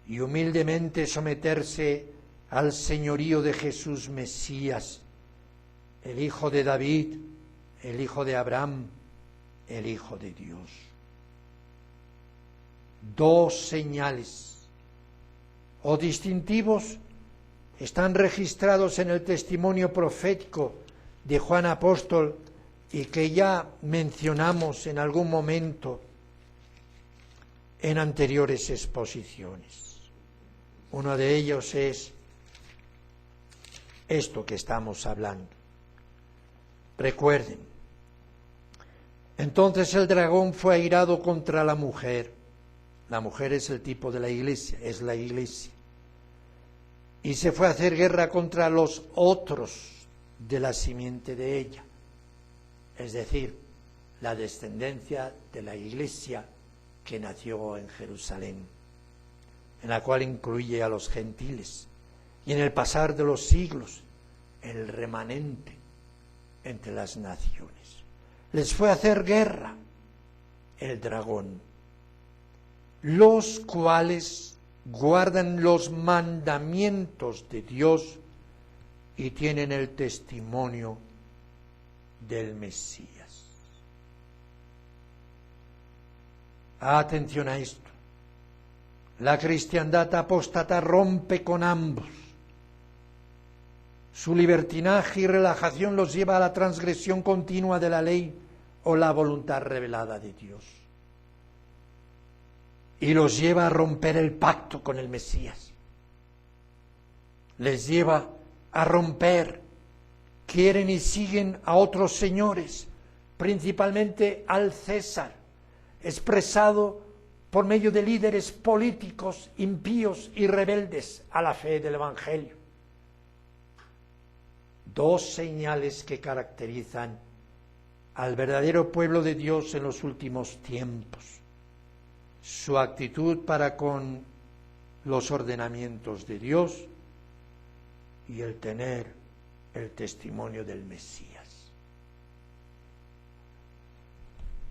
y humildemente someterse al señorío de Jesús Mesías, el Hijo de David, el Hijo de Abraham, el Hijo de Dios. Dos señales o distintivos están registrados en el testimonio profético de Juan Apóstol y que ya mencionamos en algún momento en anteriores exposiciones. Uno de ellos es esto que estamos hablando. Recuerden, entonces el dragón fue airado contra la mujer. La mujer es el tipo de la iglesia, es la iglesia. Y se fue a hacer guerra contra los otros de la simiente de ella, es decir, la descendencia de la iglesia que nació en Jerusalén, en la cual incluye a los gentiles, y en el pasar de los siglos, el remanente entre las naciones. Les fue a hacer guerra el dragón, los cuales guardan los mandamientos de Dios y tienen el testimonio del Mesías. Atención a esto. La cristiandad apóstata rompe con ambos. Su libertinaje y relajación los lleva a la transgresión continua de la ley o la voluntad revelada de Dios. Y los lleva a romper el pacto con el Mesías. Les lleva a romper. Quieren y siguen a otros señores, principalmente al César, expresado por medio de líderes políticos impíos y rebeldes a la fe del Evangelio. Dos señales que caracterizan al verdadero pueblo de Dios en los últimos tiempos: su actitud para con los ordenamientos de Dios y el tener el testimonio del Mesías.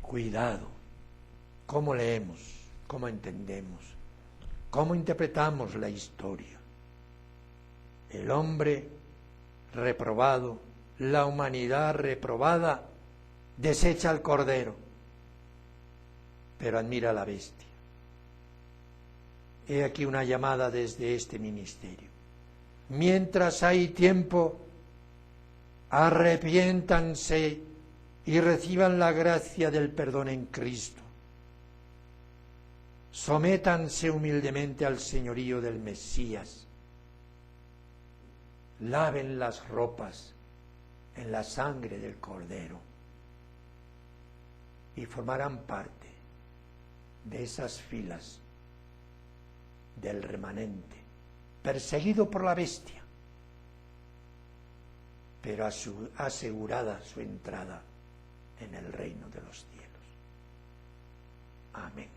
Cuidado, cómo leemos, cómo entendemos, cómo interpretamos la historia. El hombre reprobado, la humanidad reprobada, desecha al Cordero, pero admira a la bestia. He aquí una llamada desde este ministerio. Mientras hay tiempo, arrepiéntanse y reciban la gracia del perdón en Cristo. Sométanse humildemente al señorío del Mesías. Laven las ropas en la sangre del Cordero y formarán parte de esas filas del remanente, perseguido por la bestia, pero asegurada su entrada en el reino de los cielos. Amén.